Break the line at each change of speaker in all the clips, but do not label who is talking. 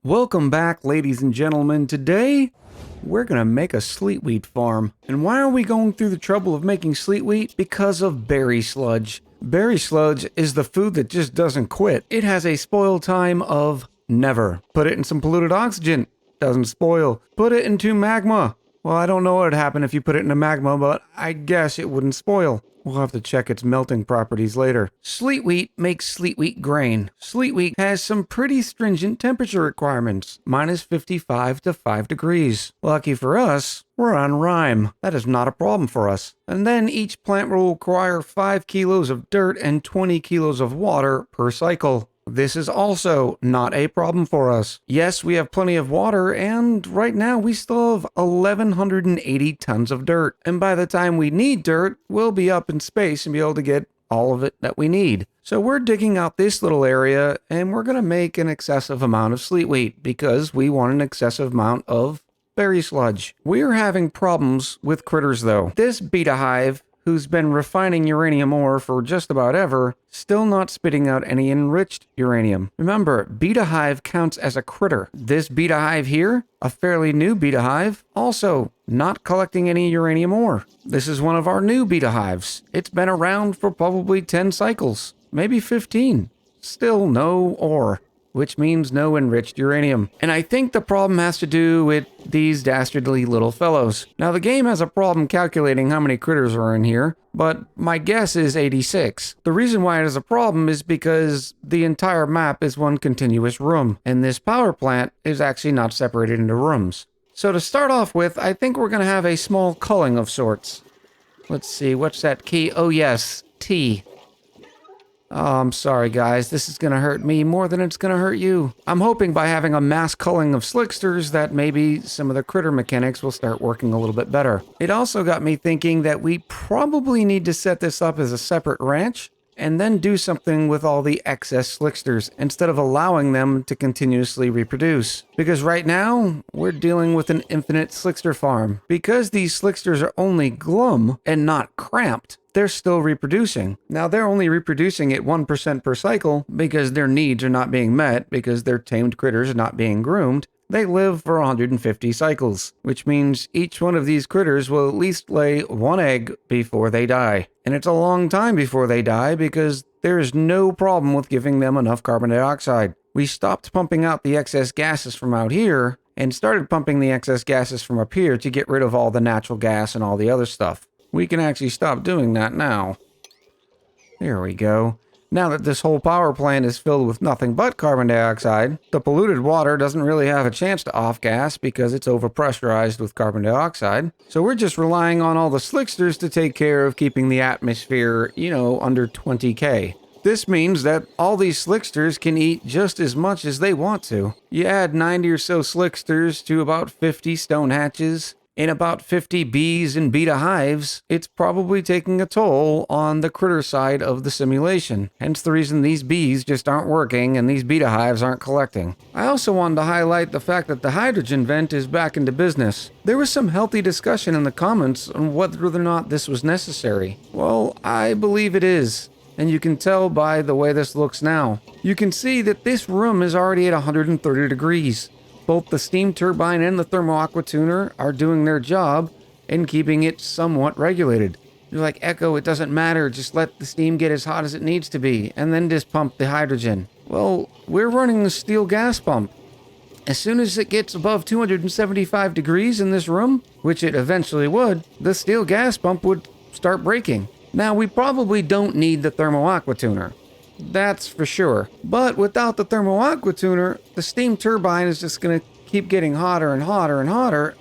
Welcome back, ladies and gentlemen. Today, we're gonna make a sleet wheat farm. And why are we going through the trouble of making sleet wheat? Because of berry sludge. Berry sludge is the food that just doesn't quit. It has a spoil time of never. Put it in some polluted oxygen, doesn't spoil. Put it into magma. Well, I don't know what would happen if you put it into magma, but I guess it wouldn't spoil. We'll have to check its melting properties later. Sleet wheat makes sleet wheat grain. Sleet wheat has some pretty stringent temperature requirements, minus 55 to 5 degrees. Lucky for us, we're on rime. That is not a problem for us. And then each plant will require 5 kilos of dirt and 20 kilos of water per cycle. This is also not a problem for us. Yes, we have plenty of water, and right now we still have 1,180 tons of dirt. And by the time we need dirt, we'll be up in space and be able to get all of it that we need. So we're digging out this little area, and we're going to make an excessive amount of sleet wheat because we want an excessive amount of berry sludge. We're having problems with critters though. This beta hive, who's been refining uranium ore for just about ever, still not spitting out any enriched uranium. Remember, beta hive counts as a critter. This beta hive here, a fairly new beta hive, also not collecting any uranium ore. This is one of our new beta hives. It's been around for probably 10 cycles, maybe 15. Still no ore, which means no enriched uranium. And I think the problem has to do with these dastardly little fellows. Now the game has a problem calculating how many critters are in here, but my guess is 86. The reason why it is a problem is because the entire map is one continuous room, and this power plant is actually not separated into rooms. So to start off with, I think we're going to have a small culling of sorts. Let's see, what's that key? Oh yes, T. Oh, I'm sorry guys, this is gonna hurt me more than it's gonna hurt you. I'm hoping by having a mass culling of slicksters that maybe some of the critter mechanics will start working a little bit better. It also got me thinking that we probably need to set this up as a separate ranch and then do something with all the excess slicksters instead of allowing them to continuously reproduce. Because right now, we're dealing with an infinite slickster farm. Because these slicksters are only glum and not cramped, they're still reproducing. Now they're only reproducing at 1% per cycle because their needs are not being met because their tamed critters are not being groomed. They live for 150 cycles, which means each one of these critters will at least lay 1 egg before they die. And it's a long time before they die because there is no problem with giving them enough carbon dioxide. We stopped pumping out the excess gases from out here and started pumping the excess gases from up here to get rid of all the natural gas and all the other stuff. We can actually stop doing that now. There we go. Now that this whole power plant is filled with nothing but carbon dioxide, the polluted water doesn't really have a chance to off-gas because it's overpressurized with carbon dioxide. So we're just relying on all the slicksters to take care of keeping the atmosphere, under 20K. This means that all these slicksters can eat just as much as they want to. You add 90 or so slicksters to about 50 stone hatches, in about 50 bees and beta hives, it's probably taking a toll on the critter side of the simulation. Hence the reason these bees just aren't working and these beta hives aren't collecting. I also wanted to highlight the fact that the hydrogen vent is back into business. There was some healthy discussion in the comments on whether or not this was necessary. Well, I believe it is. And you can tell by the way this looks now. You can see that this room is already at 130 degrees. Both the steam turbine and the thermo aqua tuner are doing their job in keeping it somewhat regulated. You're like, Echo, it doesn't matter, just let the steam get as hot as it needs to be, and then just pump the hydrogen. Well, we're running the steel gas pump. As soon as it gets above 275 degrees in this room, which it eventually would, the steel gas pump would start breaking. Now, we probably don't need the thermo aqua tuner. That's for sure. But without the thermo aqua tuner, the steam turbine is just going to keep getting hotter and hotter and hotter.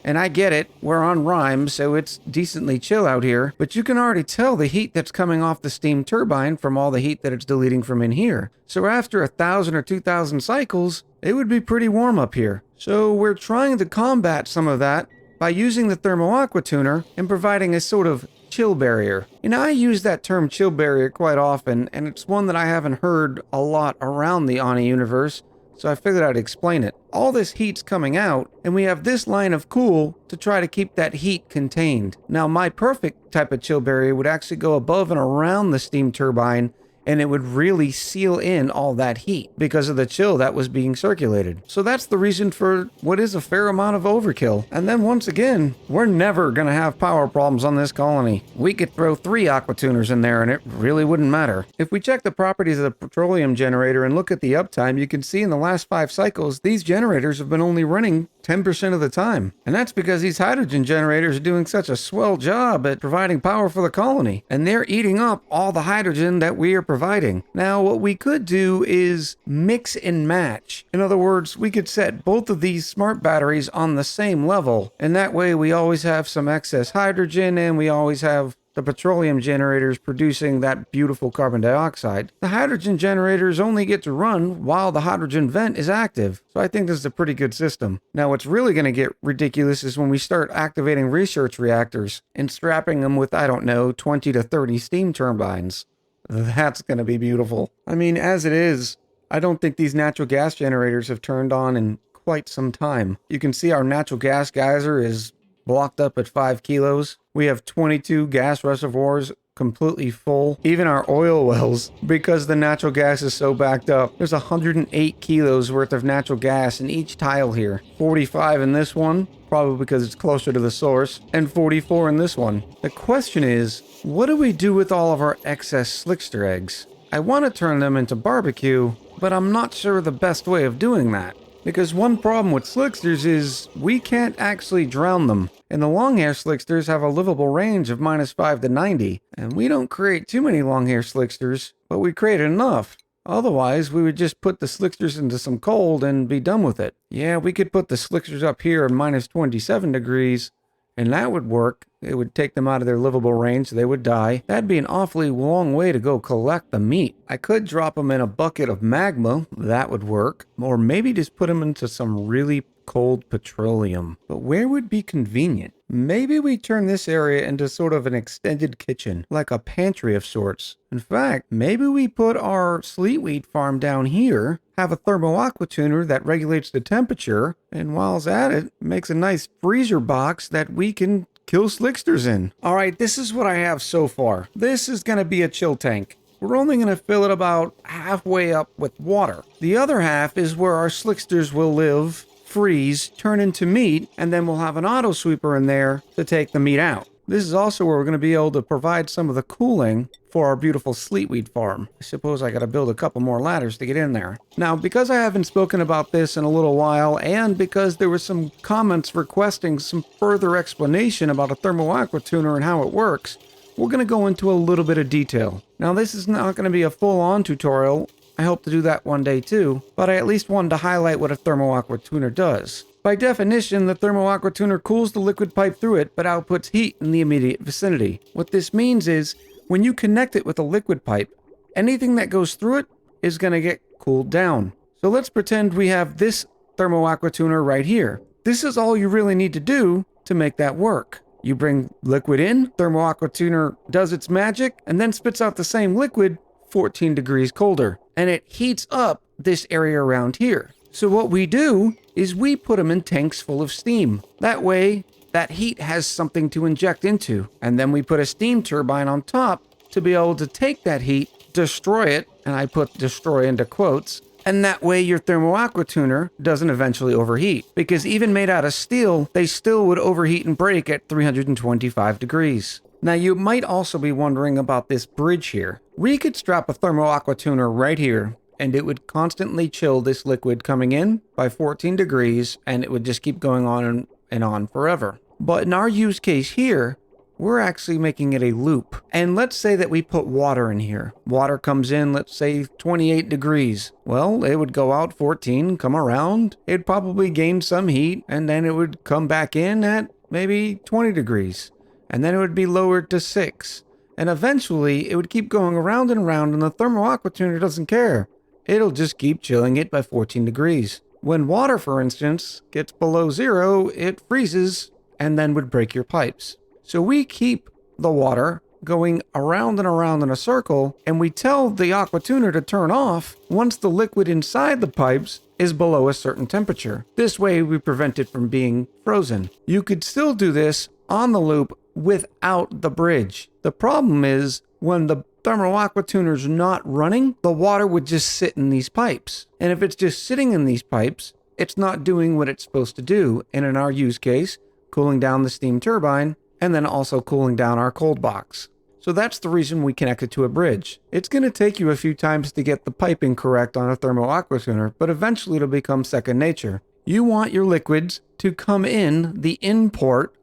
And I get it, we're on rime, so it's decently chill out here. But you can already tell the heat that's coming off the steam turbine from all the heat that it's deleting from in here. So after 1,000 or 2,000 cycles, it would be pretty warm up here. So we're trying to combat some of that by using the thermo aqua tuner and providing a sort of chill barrier. I use that term chill barrier quite often, and it's one that I haven't heard a lot around the ONI universe, so I figured I'd explain it. All this heat's coming out, and we have this line of cool to try to keep that heat contained. Now, my perfect type of chill barrier would actually go above and around the steam turbine and it would really seal in all that heat because of the chill that was being circulated. So that's the reason for what is a fair amount of overkill. And then once again, we're never going to have power problems on this colony. We could throw 3 aqua tuners in there and it really wouldn't matter. If we check the properties of the petroleum generator and look at the uptime, you can see in the last 5 cycles, these generators have been only running 10% of the time. And that's because these hydrogen generators are doing such a swell job at providing power for the colony. And they're eating up all the hydrogen that we are providing. Now, what we could do is mix and match. In other words, we could set both of these smart batteries on the same level. And that way we always have some excess hydrogen and we always have the petroleum generators producing that beautiful carbon dioxide. The hydrogen generators only get to run while the hydrogen vent is active. So I think this is a pretty good system. Now what's really going to get ridiculous is when we start activating research reactors and strapping them with, I don't know, 20 to 30 steam turbines. That's going to be beautiful. I mean, as it is, I don't think these natural gas generators have turned on in quite some time. You can see our natural gas geyser is blocked up at 5 kilos. We have 22 gas reservoirs completely full. Even our oil wells, because the natural gas is so backed up, there's 108 kilos worth of natural gas in each tile here. 45 in this one, probably because it's closer to the source, and 44 in this one. The question is, what do we do with all of our excess slickster eggs? I want to turn them into barbecue, but I'm not sure the best way of doing that. Because one problem with slicksters is we can't actually drown them. And the long-hair slicksters have a livable range of -5 to 90. And we don't create too many long-hair slicksters, but we create enough. Otherwise, we would just put the slicksters into some cold and be done with it. Yeah, we could put the slicksters up here at -27 degrees, and that would work. It would take them out of their livable range, they would die. That'd be an awfully long way to go collect the meat. I could drop them in a bucket of magma, that would work. Or maybe just put them into some really cold petroleum. But where would be convenient? Maybe we turn this area into sort of an extended kitchen, like a pantry of sorts. In fact, maybe we put our sleet wheat farm down here, have a thermo aqua tuner that regulates the temperature, and whilst at it, makes a nice freezer box that we can kill slicksters in. All right, this is what I have so far. This is going to be a chill tank. We're only going to fill it about halfway up with water. The other half is where our slicksters will live, freeze, turn into meat, and then we'll have an auto sweeper in there to take the meat out. This is also where we're going to be able to provide some of the cooling for our beautiful sleet wheat farm. I suppose I got to build a couple more ladders to get in there. Now, because I haven't spoken about this in a little while, and because there were some comments requesting some further explanation about a thermo aqua tuner and how it works, we're going to go into a little bit of detail. Now, this is not going to be a full-on tutorial. I hope to do that one day too, but I at least wanted to highlight what a thermo aqua tuner does. By definition, the thermo aqua tuner cools the liquid pipe through it, but outputs heat in the immediate vicinity. What this means is, when you connect it with a liquid pipe, anything that goes through it is going to get cooled down. So let's pretend we have this thermo aqua tuner right here. This is all you really need to do to make that work. You bring liquid in, thermo aqua tuner does its magic, and then spits out the same liquid 14 degrees colder. And it heats up this area around here. So what we do is we put them in tanks full of steam. That way, that heat has something to inject into. And then we put a steam turbine on top to be able to take that heat, destroy it, and I put destroy into quotes, and that way your thermo aqua tuner doesn't eventually overheat. Because even made out of steel, they still would overheat and break at 325 degrees. Now you might also be wondering about this bridge here. We could strap a thermo aqua tuner right here, and it would constantly chill this liquid coming in by 14 degrees, and it would just keep going on and on forever. But in our use case here, we're actually making it a loop. And let's say that we put water in here. Water comes in, let's say 28 degrees. Well, it would go out 14, come around, it'd probably gain some heat, and then it would come back in at maybe 20 degrees. And then it would be lowered to 6. And eventually, it would keep going around and around, and the thermo aqua tuner doesn't care. It'll just keep chilling it by 14 degrees. When water, for instance, gets below 0, it freezes and then would break your pipes. So we keep the water going around and around in a circle, and we tell the aqua tuner to turn off once the liquid inside the pipes is below a certain temperature. This way, we prevent it from being frozen. You could still do this on the loop without the bridge. The problem is when the thermal aqua tuner's not running, the water would just sit in these pipes. And if it's just sitting in these pipes, it's not doing what it's supposed to do. And in our use case, cooling down the steam turbine, and then also cooling down our cold box. So that's the reason we connected to a bridge. It's going to take you a few times to get the piping correct on a thermal aqua tuner, but eventually it'll become second nature. You want your liquids to come in the in port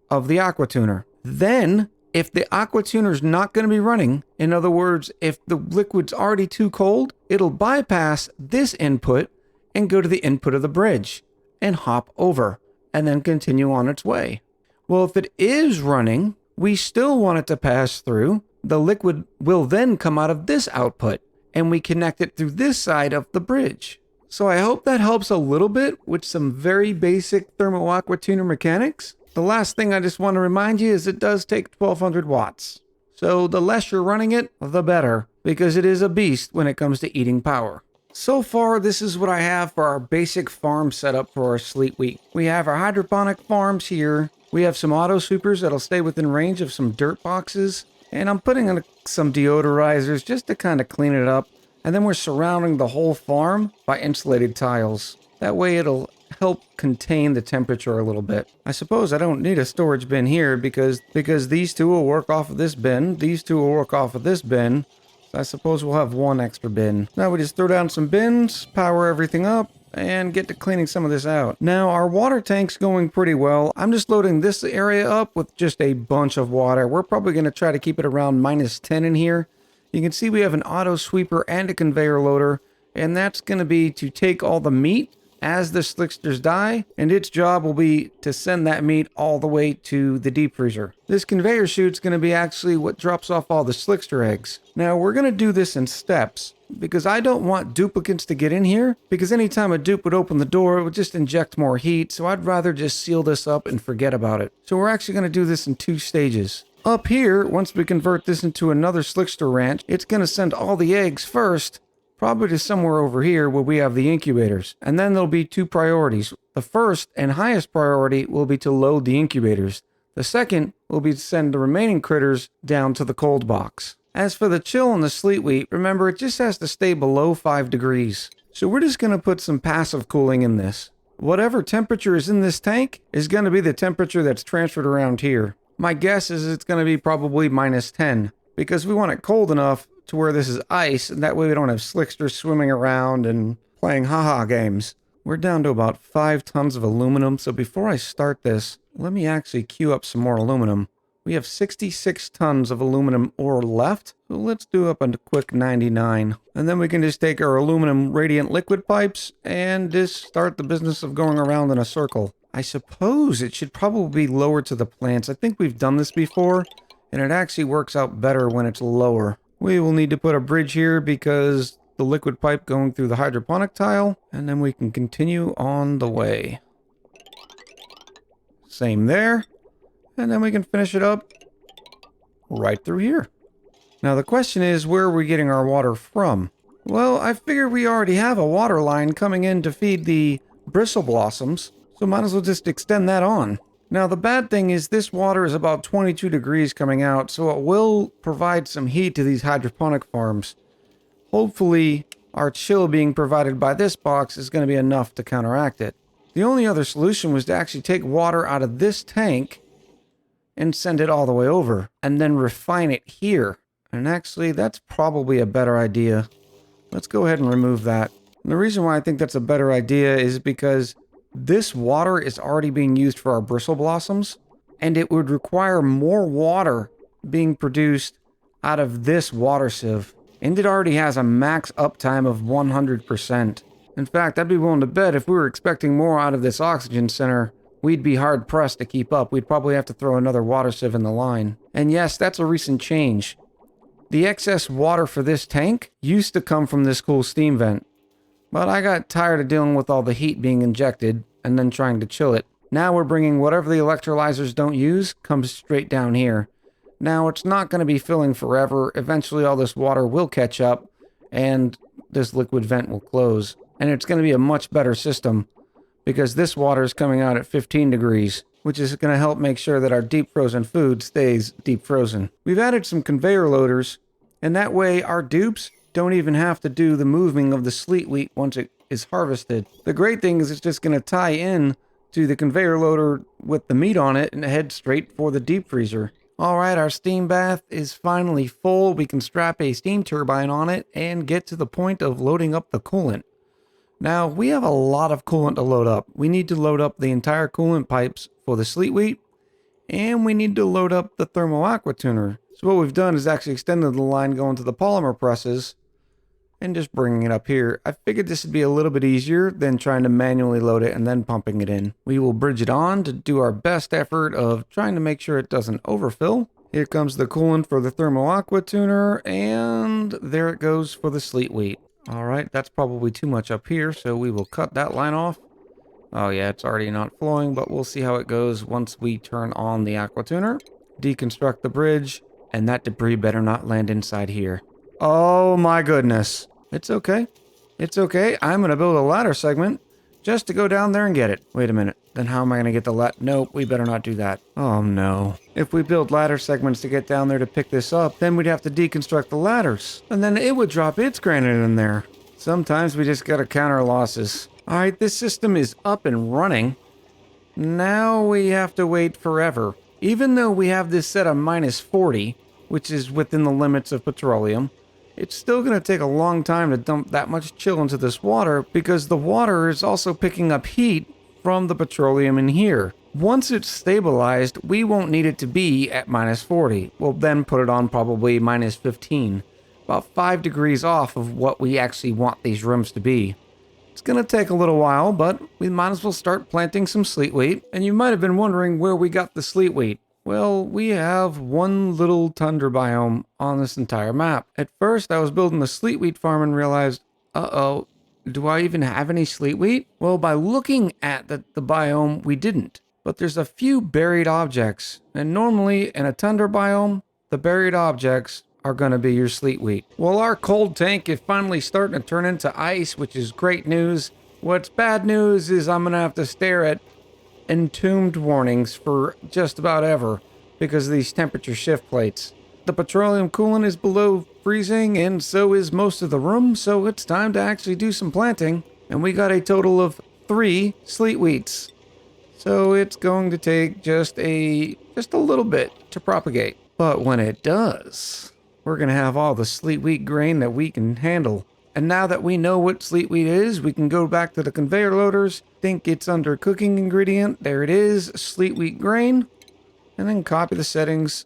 of the aqua tuner. Then, if the aqua tuner is not going to be running, in other words, if the liquid's already too cold, it'll bypass this input and go to the input of the bridge and hop over and then continue on its way. Well, if it is running, we still want it to pass through. The liquid will then come out of this output and we connect it through this side of the bridge. So I hope that helps a little bit with some very basic thermal aqua tuner mechanics. The last thing I just want to remind you is it does take 1200 watts. So the less you're running it, the better, because it is a beast when it comes to eating power. So far, this is what I have for our basic farm setup for our Sleet wheat. We have our hydroponic farms here. We have some auto sweepers that'll stay within range of some dirt boxes. And I'm putting in some deodorizers just to kind of clean it up. And then we're surrounding the whole farm by insulated tiles. That way it'll help contain the temperature a little bit. I suppose I don't need a storage bin here because these two will work off of this bin. These two will work off of this bin. So I suppose we'll have one extra bin. Now we just throw down some bins, power everything up, and get to cleaning some of this out. Now our water tank's going pretty well. I'm just loading this area up with just a bunch of water. We're probably going to try to keep it around -10 in here. You can see we have an auto sweeper and a conveyor loader, and that's going to be to take all the meat as the slicksters die, and its job will be to send that meat all the way to the deep freezer. This conveyor chute's going to be actually what drops off all the slickster eggs. Now we're going to do this in steps because I don't want duplicates to get in here, because anytime a dupe would open the door, it would just inject more heat, so I'd rather just seal this up and forget about it. So we're actually going to do this in 2 stages. Up here, once we convert this into another slickster ranch, it's going to send all the eggs first, probably to somewhere over here where we have the incubators. And then there'll be 2 priorities. The first and highest priority will be to load the incubators. The second will be to send the remaining critters down to the cold box. As for the chill on the Sleet wheat, remember it just has to stay below 5 degrees. So we're just going to put some passive cooling in this. Whatever temperature is in this tank is going to be the temperature that's transferred around here. My guess is it's going to be probably -10, because we want it cold enough to where this is ice, and that way we don't have slicksters swimming around and playing haha games. We're down to about 5 tons of aluminum, so before I start this, let me actually queue up some more aluminum. We have 66 tons of aluminum ore left, so let's do up a quick 99. And then we can just take our aluminum radiant liquid pipes and just start the business of going around in a circle. I suppose it should probably be lower to the plants. I think we've done this before, and it actually works out better when it's lower. We will need to put a bridge here because the liquid pipe going through the hydroponic tile, and then we can continue on the way. Same there, and then we can finish it up right through here. Now the question is, where are we getting our water from? Well, I figure we already have a water line coming in to feed the bristle blossoms, so might as well just extend that on. Now the bad thing is this water is about 22 degrees coming out, so it will provide some heat to these hydroponic farms. Hopefully our chill being provided by this box is going to be enough to counteract it. The only other solution was to actually take water out of this tank and send it all the way over, and then refine it here. And actually that's probably a better idea. Let's go ahead and remove that. And the reason why I think that's a better idea is because this water is already being used for our bristle blossoms, and it would require more water being produced out of this water sieve. And it already has a max uptime of 100%. In fact, I'd be willing to bet if we were expecting more out of this oxygen center, we'd be hard pressed to keep up. We'd probably have to throw another water sieve in the line. And yes, that's a recent change. The excess water for this tank used to come from this cool steam vent. But I got tired of dealing with all the heat being injected and then trying to chill it. Now we're bringing whatever the electrolyzers don't use comes straight down here. Now it's not going to be filling forever. Eventually all this water will catch up and this liquid vent will close. And it's going to be a much better system because this water is coming out at 15 degrees, which is going to help make sure that our deep frozen food stays deep frozen. We've added some conveyor loaders And that way our dupes don't even have to do the moving of the sleet wheat once it is harvested. The great thing is it's just going to tie in to the conveyor loader with the meat on it and head straight for the deep freezer. Alright, our steam bath is finally full. We can strap a steam turbine on it and get to the point of loading up the coolant. Now, we have a lot of coolant to load up. We need to load up the entire coolant pipes for the sleet wheat, and we need to load up the Thermo aqua tuner. So what we've done is actually extended the line going to the polymer presses and just bringing it up here. I figured this would be a little bit easier than trying to manually load it and then pumping it in. We will bridge it on to do our best effort of trying to make sure it doesn't overfill. Here comes the coolant for the Thermo aqua tuner, and there it goes for the sleet wheat. Alright, that's probably too much up here, so we will cut that line off. Oh yeah, it's already not flowing, but we'll see how it goes once we turn on the aqua tuner. Deconstruct the bridge, and that debris better not land inside here. Oh my goodness. It's okay. It's okay. I'm going to build a ladder segment just to go down there and get it. Wait a minute. Then how am I going to get the ladder? Nope, we better not do that. Oh no. If we build ladder segments to get down there to pick this up, then we'd have to deconstruct the ladders. And then it would drop its granite in there. Sometimes we just got to counter losses. Alright, this system is up and running. Now we have to wait forever. Even though we have this set of -40, which is within the limits of petroleum, it's still going to take a long time to dump that much chill into this water because the water is also picking up heat from the petroleum in here. Once it's stabilized, we won't need it to be at -40. We'll then put it on probably -15, about 5 degrees off of what we actually want these rooms to be. It's going to take a little while, but we might as well start planting some sleet wheat. And you might have been wondering where we got the sleet wheat. Well, we have one little tundra biome on this entire map. At first, I was building the sleet wheat farm and realized, uh-oh, do I even have any sleet wheat? Well, by looking at the biome, we didn't. But there's a few buried objects, and normally in a tundra biome, the buried objects are going to be your sleet wheat. Well, our cold tank is finally starting to turn into ice, which is great news. What's bad news is I'm going to have to stare at entombed warnings for just about ever because of these temperature shift plates. The petroleum coolant is below freezing and so is most of the room, so it's time to actually do some planting. And we got a total of 3 sleet wheats. So it's going to take just a little bit to propagate. But when it does, we're going to have all the sleet wheat grain that we can handle. And now that we know what sleet wheat is, we can go back to the conveyor loaders, think it's under cooking ingredient, there it is, sleet wheat grain, and then copy the settings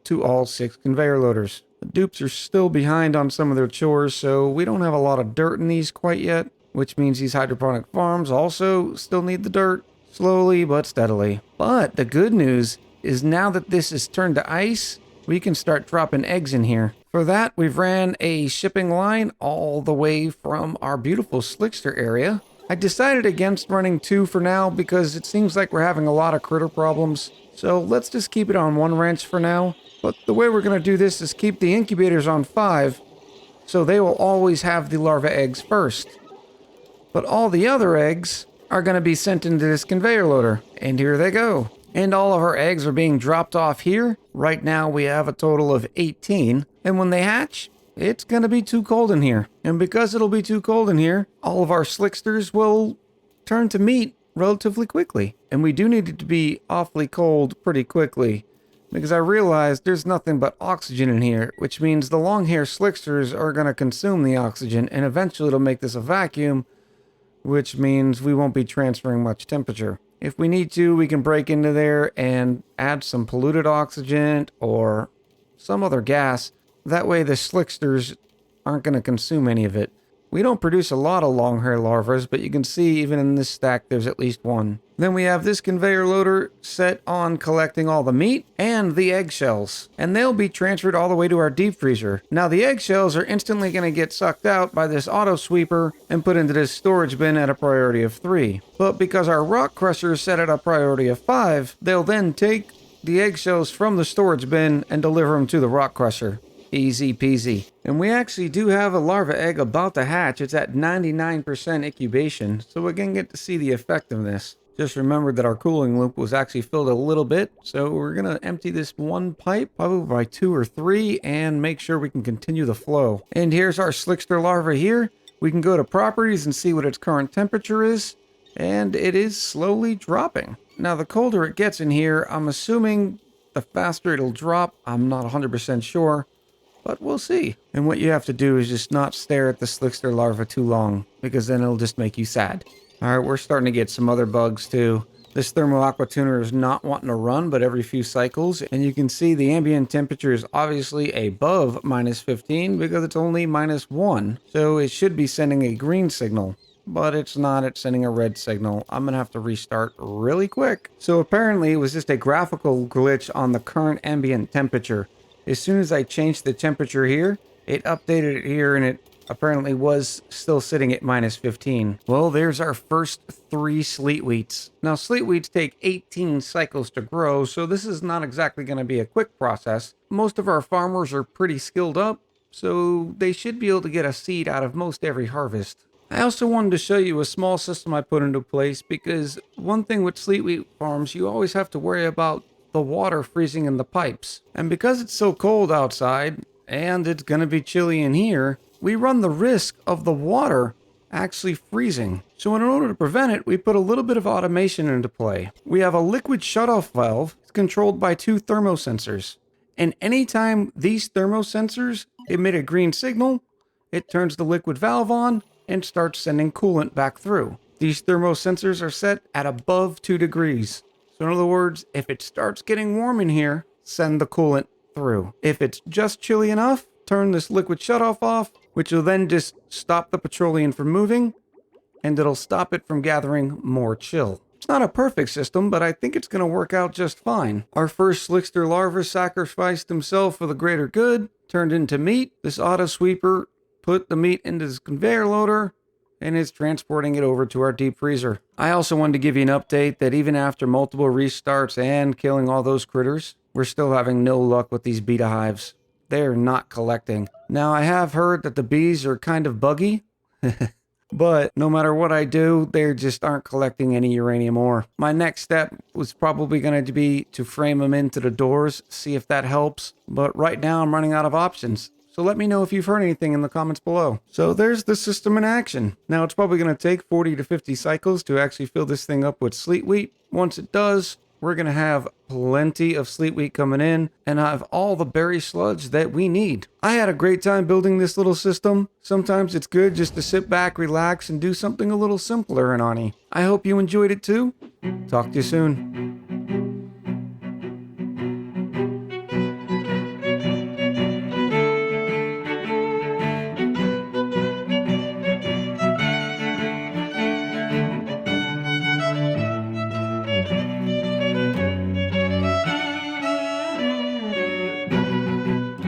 to all 6 conveyor loaders. The dupes are still behind on some of their chores, so we don't have a lot of dirt in these quite yet, which means these hydroponic farms also still need the dirt, slowly but steadily. But the good news is now that this is turned to ice, we can start dropping eggs in here. For that, we've ran a shipping line all the way from our beautiful Slickster area. I decided against running 2 for now because it seems like we're having a lot of critter problems. So let's just keep it on 1 ranch for now. But the way we're going to do this is keep the incubators on 5, so they will always have the larva eggs first. But all the other eggs are going to be sent into this conveyor loader. And here they go. And all of our eggs are being dropped off here. Right now we have a total of 18. And when they hatch, it's going to be too cold in here. And because it'll be too cold in here, all of our slicksters will turn to meat relatively quickly. And we do need it to be awfully cold pretty quickly, because I realized there's nothing but oxygen in here, which means the long hair slicksters are going to consume the oxygen, and eventually it'll make this a vacuum, which means we won't be transferring much temperature. If we need to, we can break into there and add some polluted oxygen or some other gas. That way the slicksters aren't going to consume any of it. We don't produce a lot of long hair larvas, but you can see even in this stack there's at least 1. Then we have this conveyor loader set on collecting all the meat and the eggshells, and they'll be transferred all the way to our deep freezer. Now the eggshells are instantly going to get sucked out by this auto sweeper and put into this storage bin at a priority of 3. But because our rock crusher is set at a priority of 5, they'll then take the eggshells from the storage bin and deliver them to the rock crusher. Easy peasy. And we actually do have a larva egg about to hatch. It's at 99% incubation, so we can get to see the effect of this. Just remembered that our cooling loop was actually filled a little bit, so we're going to empty this one pipe, probably by 2 or 3, and make sure we can continue the flow. And here's our slickster larva here. We can go to properties and see what its current temperature is, and it is slowly dropping. Now, the colder it gets in here, I'm assuming the faster it'll drop. I'm not 100% sure, but we'll see. And what you have to do is just not stare at the slickster larva too long, because then it'll just make you sad. Alright, we're starting to get some other bugs too. This Thermo aqua tuner is not wanting to run, but every few cycles. And you can see the ambient temperature is obviously above -15 because it's only -1. So it should be sending a green signal. But it's not, it's sending a red signal. I'm going to have to restart really quick. So apparently it was just a graphical glitch on the current ambient temperature. As soon as I changed the temperature here, it updated it here and it apparently was still sitting at -15. Well, there's our first 3 sleet wheats. Now, sleet wheats take 18 cycles to grow, so this is not exactly going to be a quick process. Most of our farmers are pretty skilled up, so they should be able to get a seed out of most every harvest. I also wanted to show you a small system I put into place because one thing with sleet wheat farms, you always have to worry about the water freezing in the pipes. And because it's so cold outside, and it's going to be chilly in here, we run the risk of the water actually freezing. So in order to prevent it, we put a little bit of automation into play. We have a liquid shutoff valve controlled by 2 thermosensors. And anytime these thermosensors emit a green signal, it turns the liquid valve on and starts sending coolant back through. These thermosensors are set at above 2 degrees. So in other words, if it starts getting warm in here, send the coolant through. If it's just chilly enough, turn this liquid shutoff off, which will then just stop the petroleum from moving, and it'll stop it from gathering more chill. It's not a perfect system, but I think it's going to work out just fine. Our first slickster larva sacrificed himself for the greater good, turned into meat. This auto sweeper put the meat into this conveyor loader, and is transporting it over to our deep freezer. I also wanted to give you an update that even after multiple restarts and killing all those critters, we're still having no luck with these beta hives. They're not collecting. Now, I have heard that the bees are kind of buggy, but no matter what I do, they just aren't collecting any uranium ore. My next step was probably going to be to frame them into the doors, see if that helps. But right now, I'm running out of options. So let me know if you've heard anything in the comments below. So there's the system in action. Now, it's probably going to take 40 to 50 cycles to actually fill this thing up with sleet wheat. Once it does, we're going to have plenty of sleet wheat coming in and have all the berry sludge that we need. I had a great time building this little system. Sometimes it's good just to sit back, relax, and do something a little simpler in ONI. I hope you enjoyed it too. Talk to you soon.